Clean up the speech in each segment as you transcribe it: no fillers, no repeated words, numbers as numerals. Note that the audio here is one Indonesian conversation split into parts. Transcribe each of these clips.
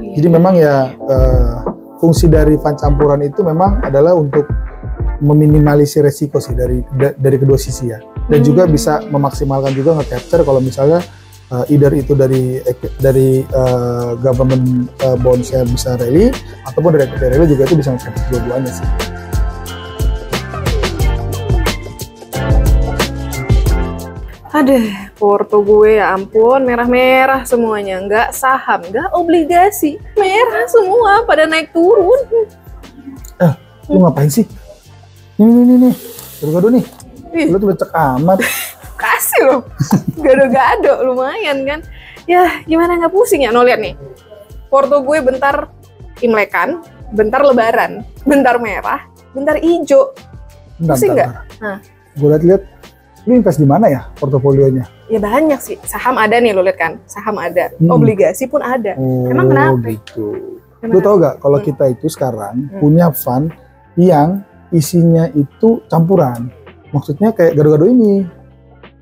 Jadi memang ya fungsi dari fund campuran itu memang adalah untuk meminimalisir resiko sih dari kedua sisi ya. Dan juga bisa memaksimalkan juga nge-capture kalau misalnya either itu dari government bonds-nya bisa rally ataupun dari equity rally juga itu bisa nge-capture dua-duanya sih. Aduh, porto gue ya ampun, merah-merah semuanya. Nggak saham, nggak obligasi. Merah semua, pada naik turun. Lu ngapain sih? Nih. Gado-gado nih. Lu tuh becek amat. Kasih loh. Gado-gado, lumayan kan. Ya, gimana nggak pusing ya? No, lihat nih. Porto gue bentar Imlekan, bentar Lebaran, bentar merah, bentar hijau. Pusing nggak? Nah. Gue lihat lu invest di mana ya portofolionya? Ya banyak sih. Saham ada nih, lo lihat kan. Saham ada. Obligasi pun ada. Emang kenapa? Gitu. Lu tau gak kalau kita itu sekarang punya fund yang isinya itu campuran. Maksudnya kayak gado-gado ini.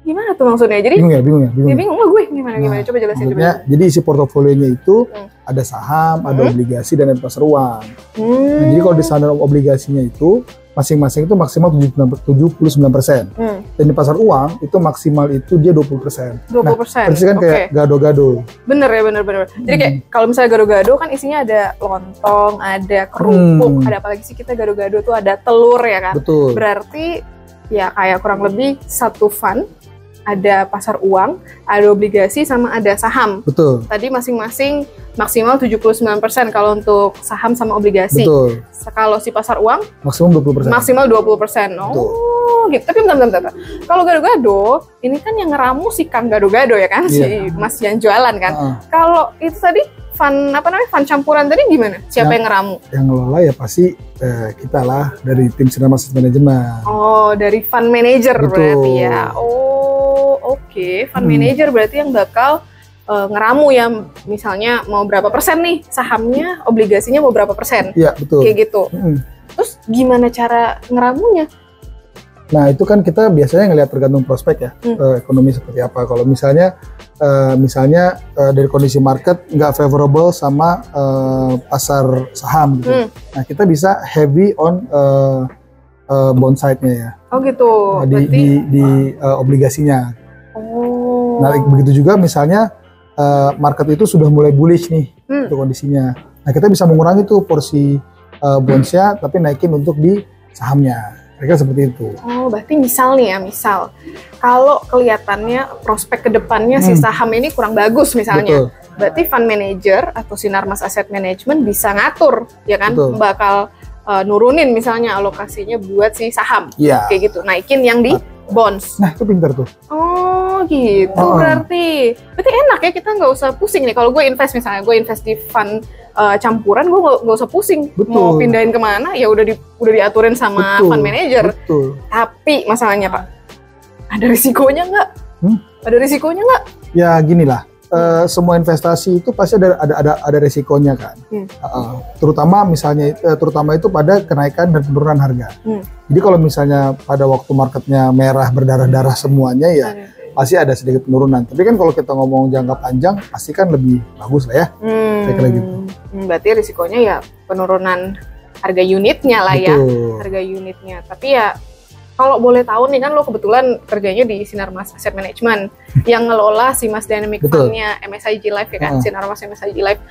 Gimana tuh maksudnya? Jadi bingung ya? Ya bingung lah gue. Gimana? Coba jelasin. Jadi isi portofolionya itu ada saham, ada obligasi, dan ada pasar uang. Nah, jadi kalau di standar obligasinya itu masing-masing itu maksimal 79%. Dan di pasar uang itu maksimal itu dia 20%. 20%. Nah, persis kan kayak gado-gado. Bener ya, bener. Jadi kayak kalau misalnya gado-gado kan isinya ada lontong, ada kerupuk, ada apa lagi sih kita gado-gado tuh ada telur ya kan. Betul. Berarti ya kayak kurang lebih satu fund, ada pasar uang, ada obligasi, sama ada saham. Betul. Tadi masing-masing maksimal 79% kalau untuk saham sama obligasi. Betul. Kalau si pasar uang maksimum 20%. Maksimal 20%. Oh, gitu. Tapi bentar. Kalau gado-gado, ini kan yang ngeramu si Kang Gado-Gado ya kan, si Mas yang jualan kan. Kalau itu tadi fund fund campuran tadi gimana? Siapa yang ngeramu? Yang ngelola ya pasti kita lah dari tim Sinar Mas Asset Management. Oh, dari fund manager. Betul. Berarti ya. Oh, oke. Fund manager berarti yang bakal ngeramu ya, misalnya mau berapa persen nih sahamnya, obligasinya mau berapa persen. Iya, betul. Kayak gitu. Terus gimana cara ngeramunya? Nah, itu kan kita biasanya ngelihat tergantung prospek ya, ekonomi seperti apa. Kalau misalnya dari kondisi market nggak favorable sama pasar saham gitu. Nah, kita bisa heavy on bond side-nya ya. Oh gitu. Di obligasinya. Oh. Nah, begitu juga misalnya market itu sudah mulai bullish nih itu kondisinya. Nah, kita bisa mengurangi tuh porsi bonds-nya tapi naikin untuk di sahamnya. Mereka seperti itu. Oh, berarti misal nih ya, kalau kelihatannya prospek kedepannya si saham ini kurang bagus misalnya. Betul. Berarti fund manager atau Sinar Mas Asset Management bisa ngatur ya kan. Betul. Bakal nurunin misalnya alokasinya buat si saham. Kayak gitu. Naikin yang di bonds. Nah, itu pintar tuh. Oh gitu. Berarti enak ya, kita nggak usah pusing nih. Kalau gue invest misalnya, gue invest di fund campuran, gue nggak usah pusing. Betul. Mau pindahin kemana ya udah diaturin sama fund manager. Betul. Tapi masalahnya Pak, ada risikonya nggak? Ada risikonya nggak? Ya gini lah. Semua investasi itu pasti ada resikonya kan. Terutama itu pada kenaikan dan penurunan harga. Jadi kalau misalnya pada waktu marketnya merah berdarah-darah semuanya ya pasti ada sedikit penurunan. Tapi kan kalau kita ngomong jangka panjang pasti kan lebih bagus lah ya. Saya kira gitu. Berarti risikonya ya penurunan harga unitnya lah. Betul. Ya. Harga unitnya. Tapi ya kalau boleh tahu nih kan lo kebetulan kerjanya di Sinar Mas Asset Management yang ngelola si Mas Dynamic Fund-nya MSIG Life ya kan, Sinar Mas MSIG Life.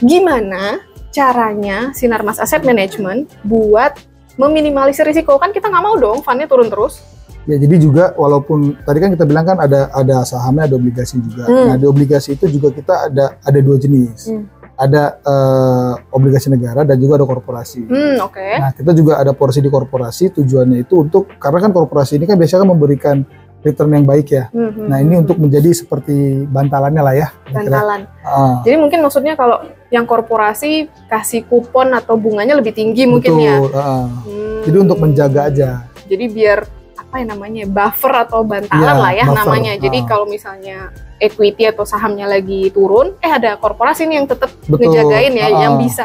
Gimana caranya Sinar Mas Asset Management buat meminimalisir risiko? Kan kita nggak mau dong fund-nya turun terus. Ya jadi juga walaupun tadi kan kita bilang kan ada sahamnya, ada obligasi juga. Nah di obligasi itu juga kita ada dua jenis. Ada obligasi negara dan juga ada korporasi. Nah, kita juga ada porsi di korporasi, tujuannya itu karena kan korporasi ini kan biasanya memberikan return yang baik ya. Nah, ini untuk menjadi seperti bantalannya lah ya. Bantalan. Jadi mungkin maksudnya kalau yang korporasi kasih kupon atau bunganya lebih tinggi mungkin ya. Jadi untuk menjaga aja. Jadi biar apa ya namanya, buffer atau bantalan lah ya buffer, namanya. Jadi kalau misalnya equity atau sahamnya lagi turun, ada korporasi nih yang tetap ngejagain ya, yang bisa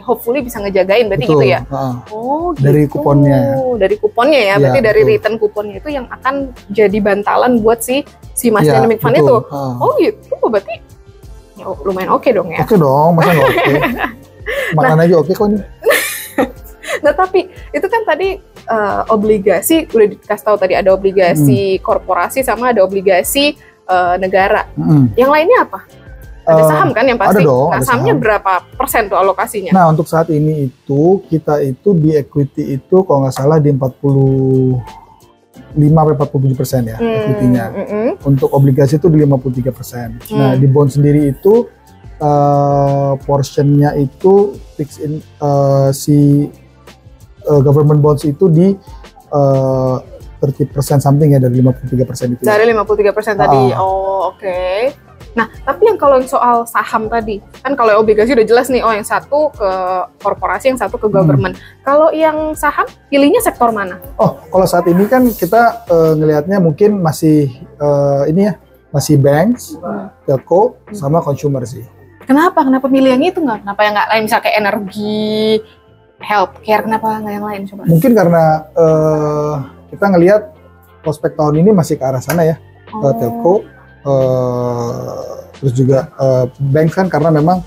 hopefully bisa ngejagain, berarti gitu ya. Oh gitu. Dari kuponnya. Dari kuponnya ya, berarti dari return kuponnya itu yang akan jadi bantalan buat si Mas Dynamic Fund itu. Oh gitu, berarti ya lumayan oke dong ya. Oke dong, masa nggak oke? Makan aja oke kok nih. Nah tapi itu kan tadi obligasi udah dikasih tahu tadi, ada obligasi korporasi sama ada obligasi negara. Yang lainnya apa? Ada saham kan yang pasti. Ada dong, nah, ada sahamnya saham. berapa persen tuh alokasinya? Nah untuk saat ini itu kita itu di equity itu kalau nggak salah di 45-47% ya equity-nya. Untuk obligasi itu di 53%. Nah di bond sendiri itu portionnya itu fix in government bonds itu di 30% something ya dari 53% itu. Dari 53% tadi. Oh oke. Nah, tapi yang kalau soal saham tadi, kan kalau obligasi udah jelas nih, yang satu ke korporasi, yang satu ke government. Kalau yang saham, pilihnya sektor mana? Oh, kalau saat ini kan kita ngelihatnya mungkin masih ini ya, masih banks, telco, sama consumer sih. Kenapa? Kenapa milih yang itu nggak? Kenapa yang nggak lain, misalnya kayak energi, healthcare, kenapa nggak yang lain? Coba. Mungkin karena kita ngelihat prospek tahun ini masih ke arah sana ya, telco. Terus juga bank kan karena memang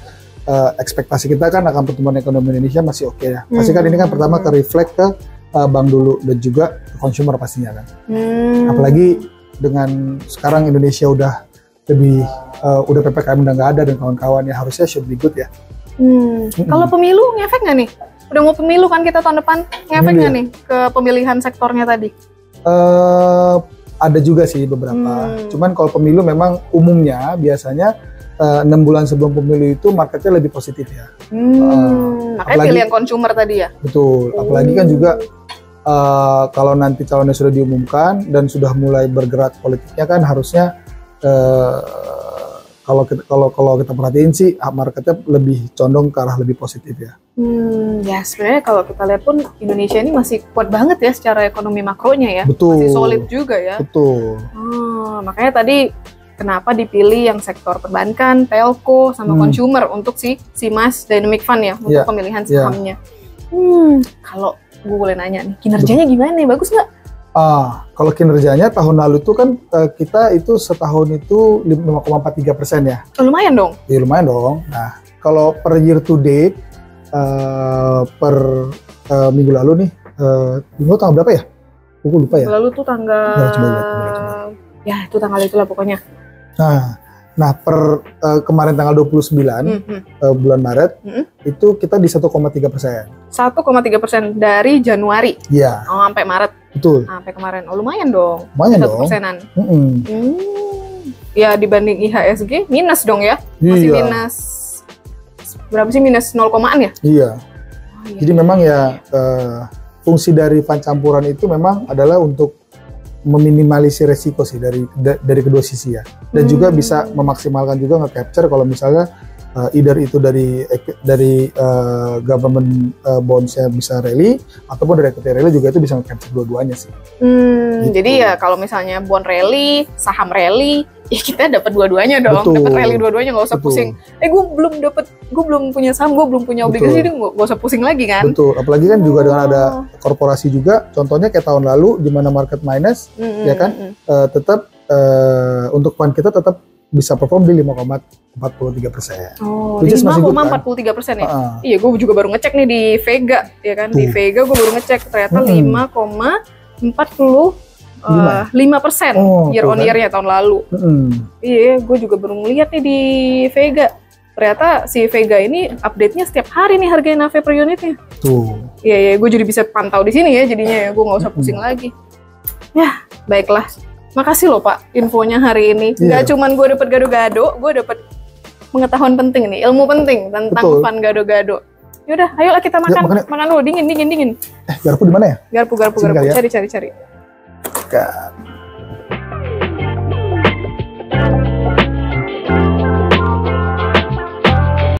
ekspektasi kita kan akan pertumbuhan ekonomi Indonesia masih oke ya. Pasti kan ini kan pertama ke reflect ke bank dulu dan juga ke consumer pastinya kan. Apalagi dengan sekarang Indonesia udah lebih udah PPKM udah nggak ada dan kawan-kawannya harusnya should be good ya. Kalau pemilu ngefek nggak nih? Udah mau pemilu kan kita tahun depan, ngefek nggak nih ke pemilihan sektornya tadi? Ada juga sih beberapa. Cuman kalau pemilu memang umumnya biasanya 6 bulan sebelum pemilu itu marketnya lebih positif ya. Makanya pilih yang consumer tadi ya. Betul. Apalagi kan juga kalau nanti calonnya sudah diumumkan dan sudah mulai bergerak politiknya kan harusnya kalau kita perhatiin sih marketnya lebih condong ke arah lebih positif ya. Ya sebenarnya kalau kita lihat pun Indonesia ini masih kuat banget ya secara ekonomi makronya ya. Betul. Masih solid juga ya. Betul. Makanya tadi kenapa dipilih yang sektor perbankan, telco, sama consumer untuk si Mas Dynamic Fund ya untuk pemilihan sahamnya. Kalau gue boleh nanya nih, kinerjanya gimana nih? Bagus nggak? Kalau kinerjanya tahun lalu itu kan kita itu setahun itu 5,43% ya. Lumayan dong. Iya lumayan dong. Nah kalau per year to date per minggu lalu nih, minggu tanggal berapa ya? Aku lupa ya. Lalu tuh tanggal. Coba lihat. Ya itu tanggal itulah pokoknya. Nah per kemarin tanggal 29 bulan Maret itu kita di 1,3%. 1,3% dari Januari. Iya. Sampai Maret. Betul. Sampai kemarin. Lumayan dong. Lumayan dong. 1%-an. Ya dibanding IHSG minus dong ya. Masih minus berapa sih, minus 0,an ya? Iya. Jadi memang ya fungsi dari fund campuran itu memang adalah untuk meminimalisir resiko sih dari kedua sisi ya. Dan juga bisa memaksimalkan juga nge-capture kalau misalnya either itu dari government bonds-nya bisa rally ataupun dari equity rally juga itu bisa nge-capture dua-duanya sih. Gitu. Jadi ya kalau misalnya bond rally, saham rally, ya kita dapat dua-duanya dong. Dapat rally dua-duanya, nggak usah pusing. Gue belum punya saham, gue belum punya obligasi, jadi nggak usah pusing lagi kan. Betul. Apalagi kan juga dengan ada korporasi juga. Contohnya kayak tahun lalu di mana market minus, ya kan, tetap untuk fund kita tetap bisa perform di 5,43%. 5,43% ya? Iya, gue juga baru ngecek nih di Vega, ya kan? Di Vega gue baru ngecek, ternyata 5,45% year on year-nya tahun lalu. Iya, gue juga baru ngeliat nih di Vega. Ternyata si Vega ini update-nya setiap hari nih harga NAV per unitnya. Iya, gue jadi bisa pantau di sini ya, jadinya ya gue nggak usah pusing lagi. Ya, baiklah. Makasih loh Pak, infonya hari ini. Gak cuman gue dapet gado-gado, gue dapet pengetahuan penting nih, ilmu penting tentang fund gado-gado. Yaudah, ayolah kita makan dulu, dingin. Garpu di mana ya? Garpu, cari.